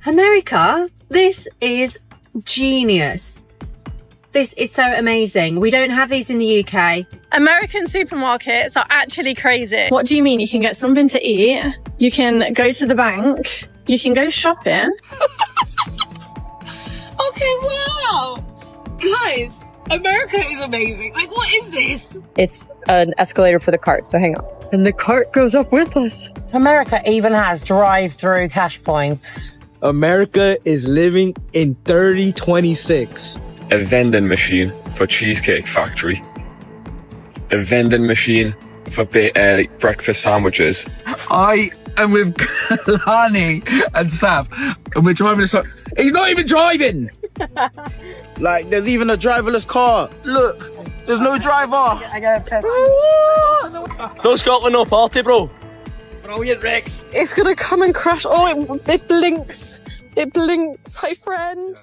America, this is genius. This is so amazing. We don't have these in the UK. American supermarkets are actually crazy. What do you mean? You can get something to eat, you can go to the bank, you can go shopping. Okay, wow. Guys, America is amazing. Like, what is this? It's an escalator for the cart, so hang on. And the cart goes up with us. America even has drive-thru cash points. America is living in 3026. A vending machine for Cheesecake Factory. A vending machine for breakfast sandwiches. I am with Lani and Sav, and we're driving this. He's not even driving! Like, there's even a driverless car. Look, there's no driver. I got a No Scotland, no party, bro. Brilliant, Rex. It's gonna come and crash. Oh, it blinks. It blinks. Hi, friend.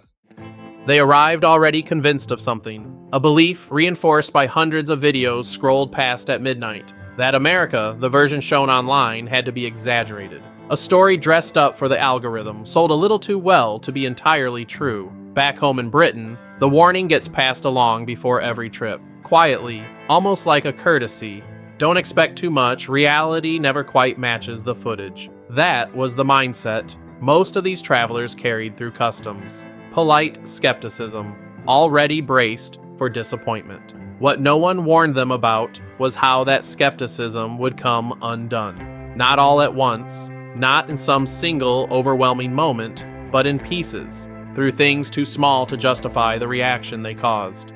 They arrived already convinced of something, a belief reinforced by hundreds of videos scrolled past at midnight, that America, the version shown online, had to be exaggerated. A story dressed up for the algorithm, sold a little too well to be entirely true. Back home in Britain, the warning gets passed along before every trip, quietly, almost like a courtesy. Don't expect too much, reality never quite matches the footage. That was the mindset most of these travelers carried through customs. Polite skepticism, already braced for disappointment. What no one warned them about was how that skepticism would come undone. Not all at once, not in some single overwhelming moment, but in pieces, through things too small to justify the reaction they caused.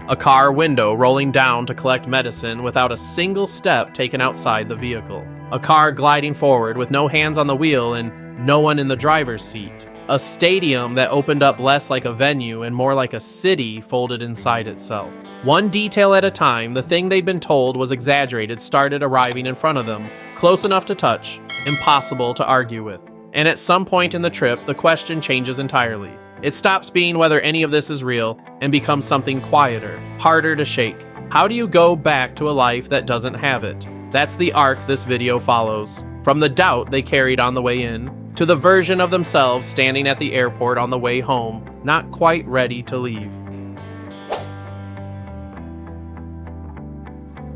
A car window rolling down to collect medicine without a single step taken outside the vehicle. A car gliding forward with no hands on the wheel and no one in the driver's seat. A stadium that opened up less like a venue and more like a city folded inside itself. One detail at a time, the thing they'd been told was exaggerated started arriving in front of them, close enough to touch, impossible to argue with. And at some point in the trip, the question changes entirely. It stops being whether any of this is real and becomes something quieter, harder to shake. How do you go back to a life that doesn't have it? That's the arc this video follows. From the doubt they carried on the way in, to the version of themselves standing at the airport on the way home, not quite ready to leave.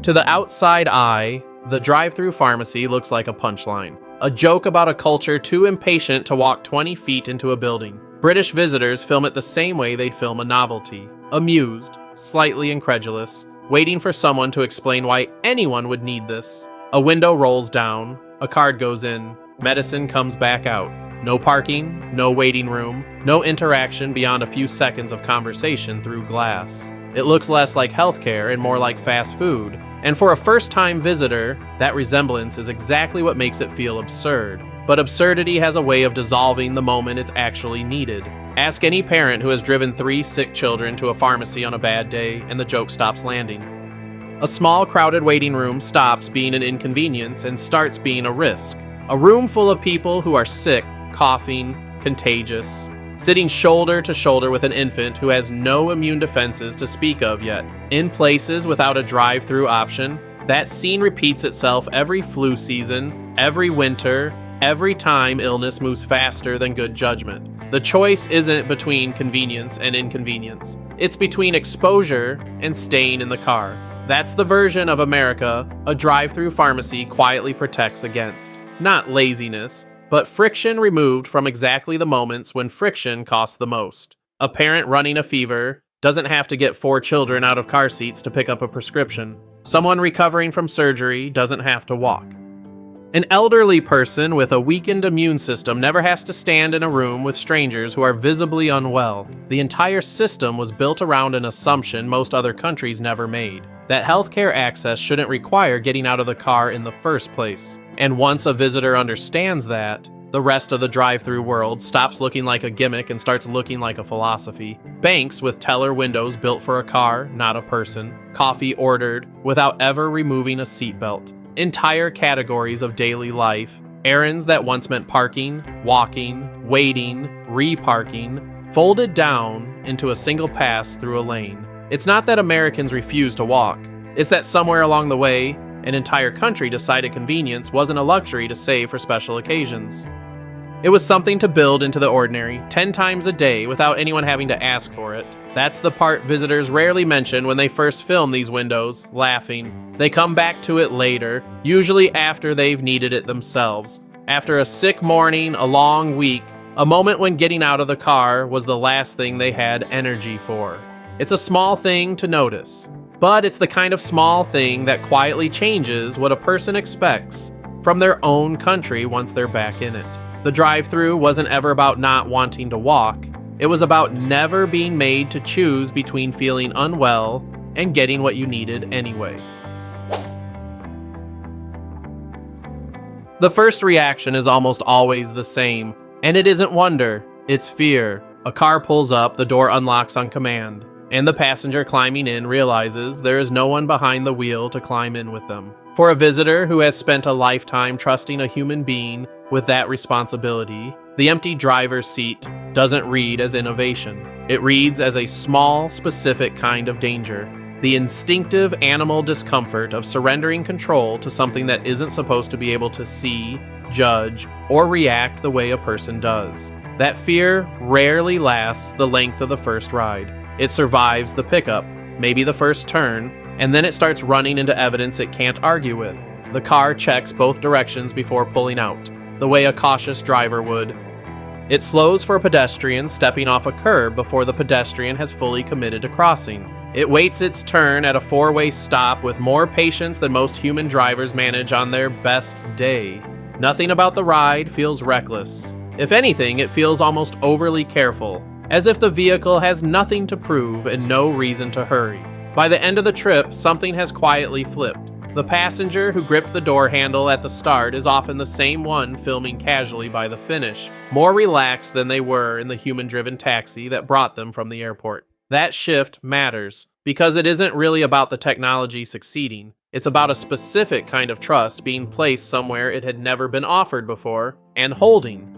To the outside eye, the drive-thru pharmacy looks like a punchline. A joke about a culture too impatient to walk 20 feet into a building. British visitors film it the same way they'd film a novelty. Amused, slightly incredulous, waiting for someone to explain why anyone would need this. A window rolls down, a card goes in, medicine comes back out. No parking, no waiting room, no interaction beyond a few seconds of conversation through glass. It looks less like healthcare and more like fast food. And for a first-time visitor, that resemblance is exactly what makes it feel absurd. But absurdity has a way of dissolving the moment it's actually needed. Ask any parent who has driven 3 sick children to a pharmacy on a bad day and the joke stops landing. A small, crowded waiting room stops being an inconvenience and starts being a risk. A room full of people who are sick, coughing, contagious, sitting shoulder to shoulder with an infant who has no immune defenses to speak of yet. In places without a drive-thru option, that scene repeats itself every flu season, every winter, every time illness moves faster than good judgment. The choice isn't between convenience and inconvenience. It's between exposure and staying in the car. That's the version of America a drive-thru pharmacy quietly protects against. Not laziness, but friction removed from exactly the moments when friction costs the most. A parent running a fever doesn't have to get 4 children out of car seats to pick up a prescription. Someone recovering from surgery doesn't have to walk. An elderly person with a weakened immune system never has to stand in a room with strangers who are visibly unwell. The entire system was built around an assumption most other countries never made, that healthcare access shouldn't require getting out of the car in the first place. And once a visitor understands that, the rest of the drive-thru world stops looking like a gimmick and starts looking like a philosophy. Banks with teller windows built for a car, not a person. Coffee ordered without ever removing a seatbelt. Entire categories of daily life. Errands that once meant parking, walking, waiting, reparking, folded down into a single pass through a lane. It's not that Americans refuse to walk. It's that somewhere along the way, an entire country decided convenience wasn't a luxury to save for special occasions. It was something to build into the ordinary 10 times a day without anyone having to ask for it. That's the part visitors rarely mention when they first film these windows, laughing. They come back to it later, usually after they've needed it themselves. After a sick morning, a long week, a moment when getting out of the car was the last thing they had energy for. It's a small thing to notice, but it's the kind of small thing that quietly changes what a person expects from their own country once they're back in it. The drive-thru wasn't ever about not wanting to walk. It was about never being made to choose between feeling unwell and getting what you needed anyway. The first reaction is almost always the same, and it isn't wonder, it's fear. A car pulls up, the door unlocks on command, and the passenger climbing in realizes there is no one behind the wheel to climb in with them. For a visitor who has spent a lifetime trusting a human being with that responsibility, the empty driver's seat doesn't read as innovation. It reads as a small, specific kind of danger. The instinctive animal discomfort of surrendering control to something that isn't supposed to be able to see, judge, or react the way a person does. That fear rarely lasts the length of the first ride. It survives the pickup, maybe the first turn, and then it starts running into evidence it can't argue with. The car checks both directions before pulling out, the way a cautious driver would. It slows for a pedestrian stepping off a curb before the pedestrian has fully committed to crossing. It waits its turn at a four-way stop with more patience than most human drivers manage on their best day. Nothing about the ride feels reckless. If anything, it feels almost overly careful, as if the vehicle has nothing to prove and no reason to hurry. By the end of the trip, something has quietly flipped. The passenger who gripped the door handle at the start is often the same one filming casually by the finish, more relaxed than they were in the human-driven taxi that brought them from the airport. That shift matters, because it isn't really about the technology succeeding. It's about a specific kind of trust being placed somewhere it had never been offered before, and holding.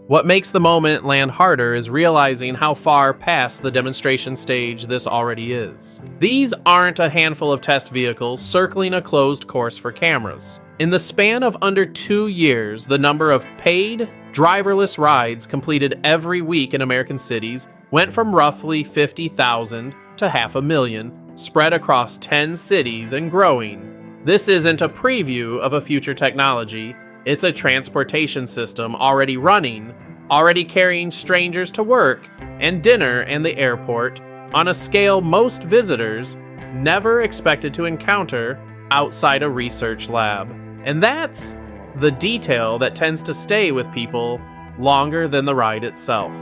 What makes the moment land harder is realizing how far past the demonstration stage this already is. These aren't a handful of test vehicles circling a closed course for cameras. In the span of under 2 years, the number of paid, driverless rides completed every week in American cities went from roughly 50,000 to 500,000, spread across 10 cities and growing. This isn't a preview of a future technology. It's a transportation system already running, already carrying strangers to work and dinner and the airport on a scale most visitors never expected to encounter outside a research lab. And that's the detail that tends to stay with people longer than the ride itself.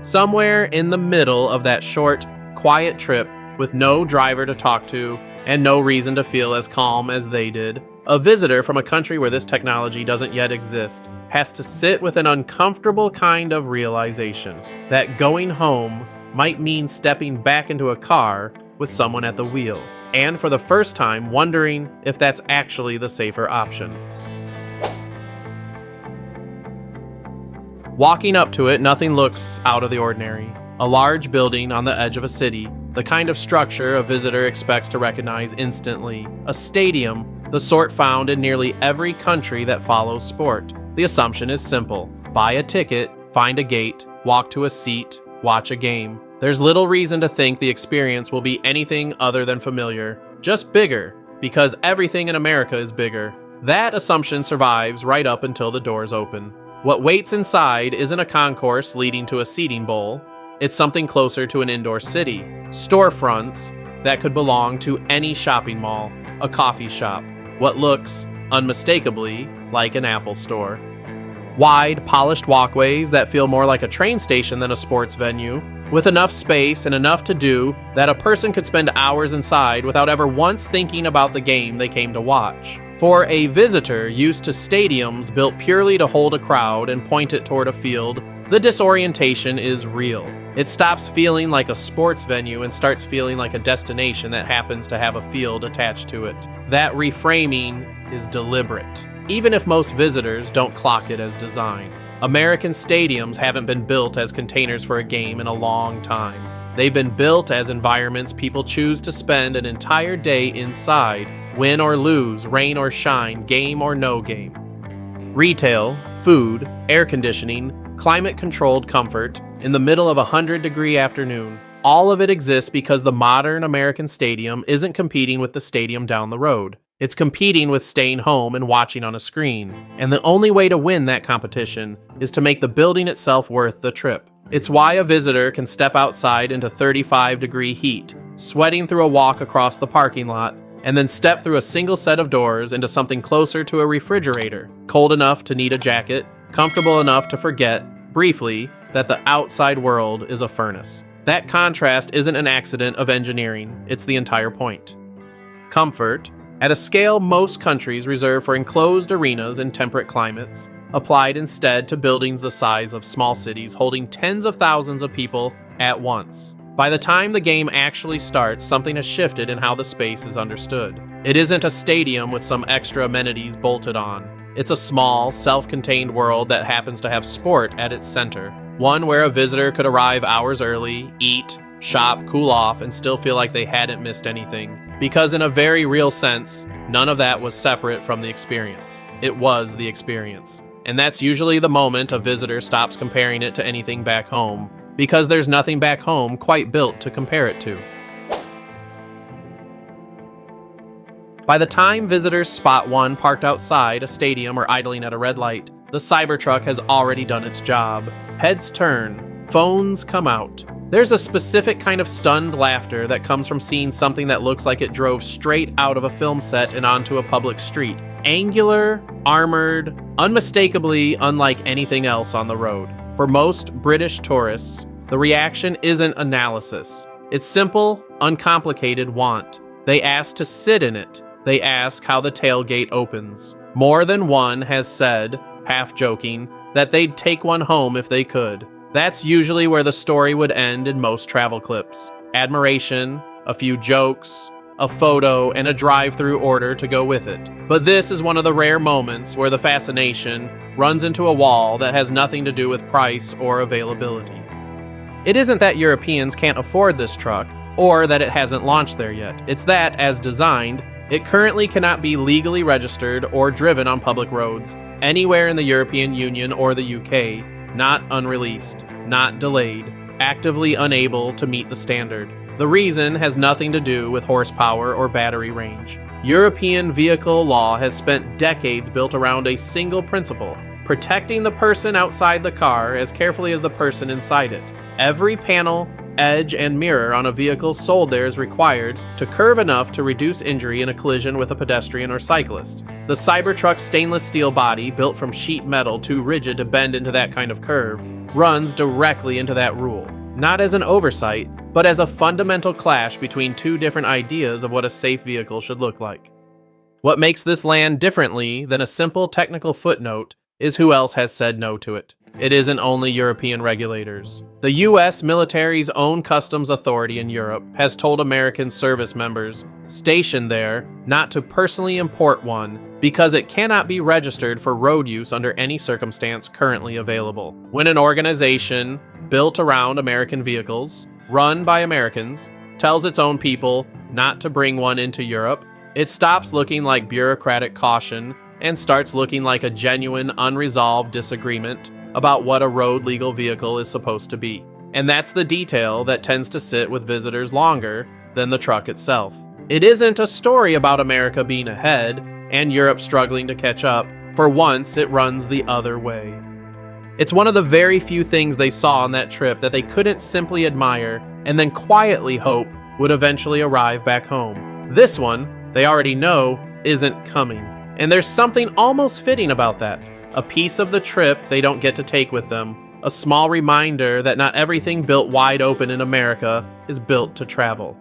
Somewhere in the middle of that short, quiet trip with no driver to talk to and no reason to feel as calm as they did, a visitor from a country where this technology doesn't yet exist has to sit with an uncomfortable kind of realization that going home might mean stepping back into a car with someone at the wheel, and for the first time wondering if that's actually the safer option. Walking up to it, nothing looks out of the ordinary. A large building on the edge of a city, the kind of structure a visitor expects to recognize instantly. A stadium, the sort found in nearly every country that follows sport. The assumption is simple. Buy a ticket, find a gate, walk to a seat, watch a game. There's little reason to think the experience will be anything other than familiar, just bigger, because everything in America is bigger. That assumption survives right up until the doors open. What waits inside isn't a concourse leading to a seating bowl. It's something closer to an indoor city. Storefronts that could belong to any shopping mall, a coffee shop, what looks, unmistakably, like an Apple store. Wide, polished walkways that feel more like a train station than a sports venue, with enough space and enough to do that a person could spend hours inside without ever once thinking about the game they came to watch. For a visitor used to stadiums built purely to hold a crowd and point it toward a field, the disorientation is real. It stops feeling like a sports venue and starts feeling like a destination that happens to have a field attached to it. That reframing is deliberate, even if most visitors don't clock it as design. American stadiums haven't been built as containers for a game in a long time. They've been built as environments people choose to spend an entire day inside, win or lose, rain or shine, game or no game. Retail, food, air conditioning, climate-controlled comfort, in the middle of a 100-degree afternoon. All of it exists because the modern American stadium isn't competing with the stadium down the road. It's competing with staying home and watching on a screen. And the only way to win that competition is to make the building itself worth the trip. It's why a visitor can step outside into 35-degree heat, sweating through a walk across the parking lot, and then step through a single set of doors into something closer to a refrigerator, cold enough to need a jacket, comfortable enough to forget, briefly, that the outside world is a furnace. That contrast isn't an accident of engineering, it's the entire point. Comfort, at a scale most countries reserve for enclosed arenas in temperate climates, applied instead to buildings the size of small cities holding tens of thousands of people at once. By the time the game actually starts, something has shifted in how the space is understood. It isn't a stadium with some extra amenities bolted on. It's a small, self-contained world that happens to have sport at its center. One where a visitor could arrive hours early, eat, shop, cool off, and still feel like they hadn't missed anything. Because in a very real sense, none of that was separate from the experience. It was the experience. And that's usually the moment a visitor stops comparing it to anything back home, because there's nothing back home quite built to compare it to. By the time visitors spot one parked outside a stadium or idling at a red light, the Cybertruck has already done its job. Heads turn, phones come out. There's a specific kind of stunned laughter that comes from seeing something that looks like it drove straight out of a film set and onto a public street. Angular, armored, unmistakably unlike anything else on the road. For most British tourists, the reaction isn't analysis. It's simple, uncomplicated want. They ask to sit in it. They ask how the tailgate opens. More than one has said, half joking, that they'd take one home if they could. That's usually where the story would end in most travel clips. Admiration, a few jokes, a photo, and a drive-thru order to go with it. But this is one of the rare moments where the fascination runs into a wall that has nothing to do with price or availability. It isn't that Europeans can't afford this truck, or that it hasn't launched there yet. It's that, as designed, it currently cannot be legally registered or driven on public roads anywhere in the European Union or the UK, not unreleased, not delayed, actively unable to meet the standard. The reason has nothing to do with horsepower or battery range. European vehicle law has spent decades built around a single principle, protecting the person outside the car as carefully as the person inside it. Every panel, edge, and mirror on a vehicle sold there is required to curve enough to reduce injury in a collision with a pedestrian or cyclist. The Cybertruck's stainless steel body, built from sheet metal too rigid to bend into that kind of curve, runs directly into that rule. Not as an oversight, but as a fundamental clash between two different ideas of what a safe vehicle should look like. What makes this land differently than a simple technical footnote is who else has said no to it. It isn't only European regulators. The US military's own customs authority in Europe has told American service members stationed there not to personally import one because it cannot be registered for road use under any circumstance currently available. When an organization built around American vehicles, run by Americans, tells its own people not to bring one into Europe, it stops looking like bureaucratic caution and starts looking like a genuine, unresolved disagreement about what a road legal vehicle is supposed to be. And that's the detail that tends to sit with visitors longer than the truck itself. It isn't a story about America being ahead and Europe struggling to catch up. For once, it runs the other way. It's one of the very few things they saw on that trip that they couldn't simply admire and then quietly hope would eventually arrive back home. This one, they already know, isn't coming. And there's something almost fitting about that. A piece of the trip they don't get to take with them. A small reminder that not everything built wide open in America is built to travel.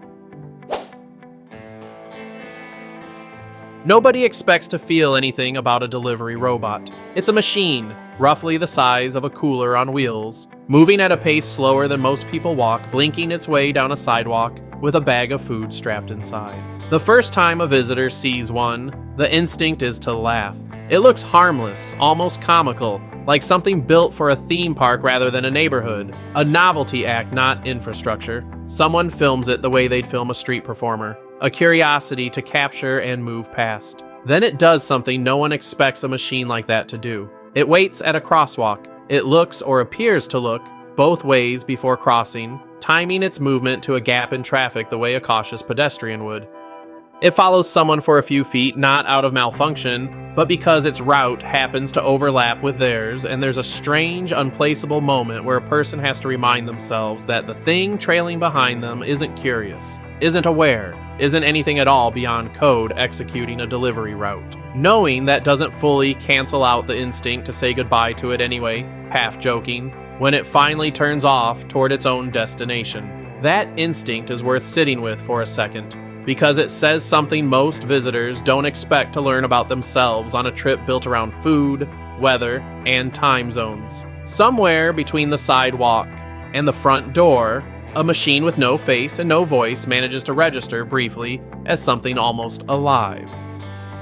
Nobody expects to feel anything about a delivery robot. It's a machine, roughly the size of a cooler on wheels, moving at a pace slower than most people walk, blinking its way down a sidewalk with a bag of food strapped inside. The first time a visitor sees one, the instinct is to laugh. It looks harmless, almost comical, like something built for a theme park rather than a neighborhood. A novelty act, not infrastructure. Someone films it the way they'd film a street performer. A curiosity to capture and move past. Then it does something no one expects a machine like that to do. It waits at a crosswalk. It looks or appears to look both ways before crossing, timing its movement to a gap in traffic the way a cautious pedestrian would. It follows someone for a few feet, not out of malfunction, but because its route happens to overlap with theirs, and there's a strange, unplaceable moment where a person has to remind themselves that the thing trailing behind them isn't curious, isn't aware, isn't anything at all beyond code executing a delivery route. Knowing that doesn't fully cancel out the instinct to say goodbye to it anyway, half joking, when it finally turns off toward its own destination. That instinct is worth sitting with for a second, because it says something most visitors don't expect to learn about themselves on a trip built around food, weather, and time zones. Somewhere between the sidewalk and the front door, a machine with no face and no voice manages to register briefly as something almost alive.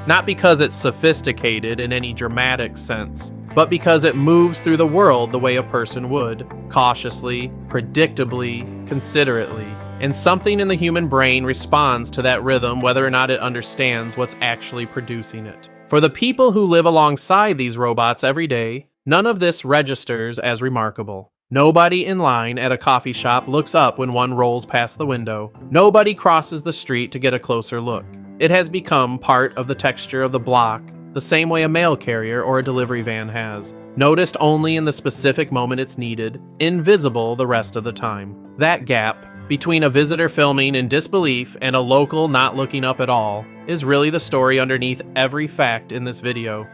Not because it's sophisticated in any dramatic sense, but because it moves through the world the way a person would, cautiously, predictably, considerately. And something in the human brain responds to that rhythm whether or not it understands what's actually producing it. For the people who live alongside these robots every day, none of this registers as remarkable. Nobody in line at a coffee shop looks up when one rolls past the window. Nobody crosses the street to get a closer look. It has become part of the texture of the block, the same way a mail carrier or a delivery van has. Noticed only in the specific moment it's needed, invisible the rest of the time. That gap between a visitor filming in disbelief and a local not looking up at all is really the story underneath every fact in this video.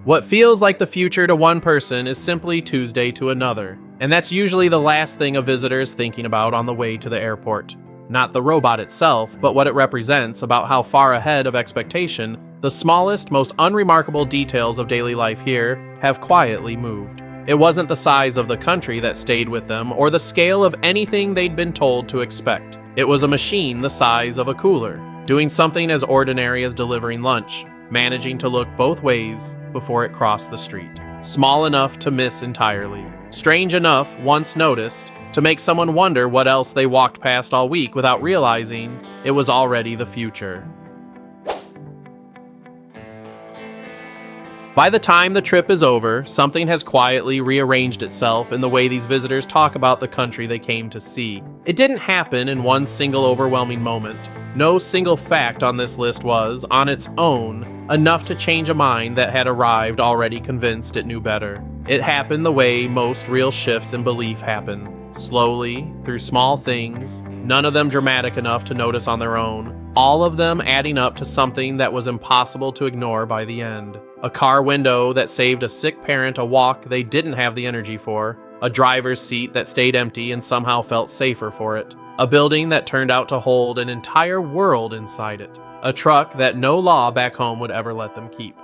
What feels like the future to one person is simply Tuesday to another, and that's usually the last thing a visitor is thinking about on the way to the airport. Not the robot itself, but what it represents about how far ahead of expectation the smallest, most unremarkable details of daily life here have quietly moved. It wasn't the size of the country that stayed with them or the scale of anything they'd been told to expect. It was a machine the size of a cooler, doing something as ordinary as delivering lunch, managing to look both ways before it crossed the street. Small enough to miss entirely. Strange enough, once noticed, to make someone wonder what else they walked past all week without realizing it was already the future. By the time the trip is over, something has quietly rearranged itself in the way these visitors talk about the country they came to see. It didn't happen in one single overwhelming moment. No single fact on this list was, on its own, enough to change a mind that had arrived already convinced it knew better. It happened the way most real shifts in belief happen. Slowly, through small things, none of them dramatic enough to notice on their own, all of them adding up to something that was impossible to ignore by the end. A car window that saved a sick parent a walk they didn't have the energy for, a driver's seat that stayed empty and somehow felt safer for it, a building that turned out to hold an entire world inside it, a truck that no law back home would ever let them keep.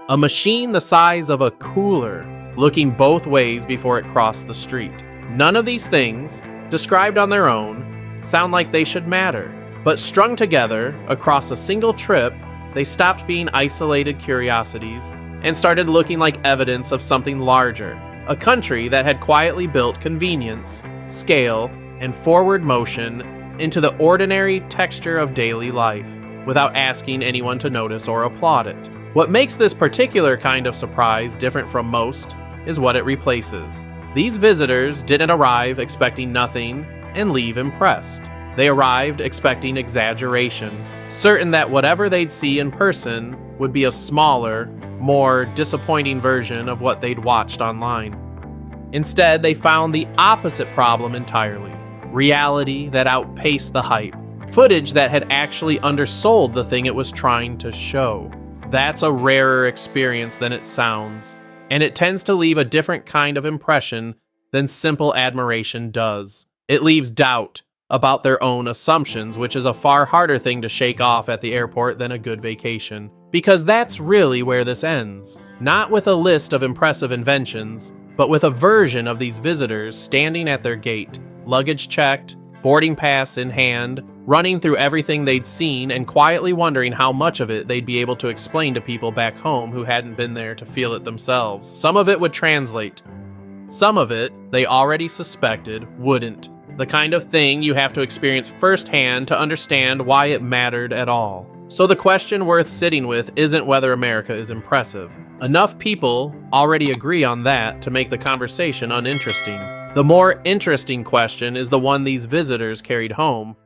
A machine the size of a cooler, looking both ways before it crossed the street. None of these things, described on their own, sound like they should matter, but strung together across a single trip, they stopped being isolated curiosities and started looking like evidence of something larger, a country that had quietly built convenience, scale, and forward motion into the ordinary texture of daily life, without asking anyone to notice or applaud it. What makes this particular kind of surprise different from most is what it replaces. These visitors didn't arrive expecting nothing and leave impressed. They arrived expecting exaggeration, certain that whatever they'd see in person would be a smaller, more disappointing version of what they'd watched online. Instead, they found the opposite problem entirely. Reality that outpaced the hype. Footage that had actually undersold the thing it was trying to show. That's a rarer experience than it sounds, and it tends to leave a different kind of impression than simple admiration does. It leaves doubt about their own assumptions, which is a far harder thing to shake off at the airport than a good vacation. Because that's really where this ends. Not with a list of impressive inventions, but with a version of these visitors standing at their gate, luggage checked, boarding pass in hand, running through everything they'd seen and quietly wondering how much of it they'd be able to explain to people back home who hadn't been there to feel it themselves. Some of it would translate. Some of it, they already suspected, wouldn't. The kind of thing you have to experience firsthand to understand why it mattered at all. So the question worth sitting with isn't whether America is impressive. Enough people already agree on that to make the conversation uninteresting. The more interesting question is the one these visitors carried home.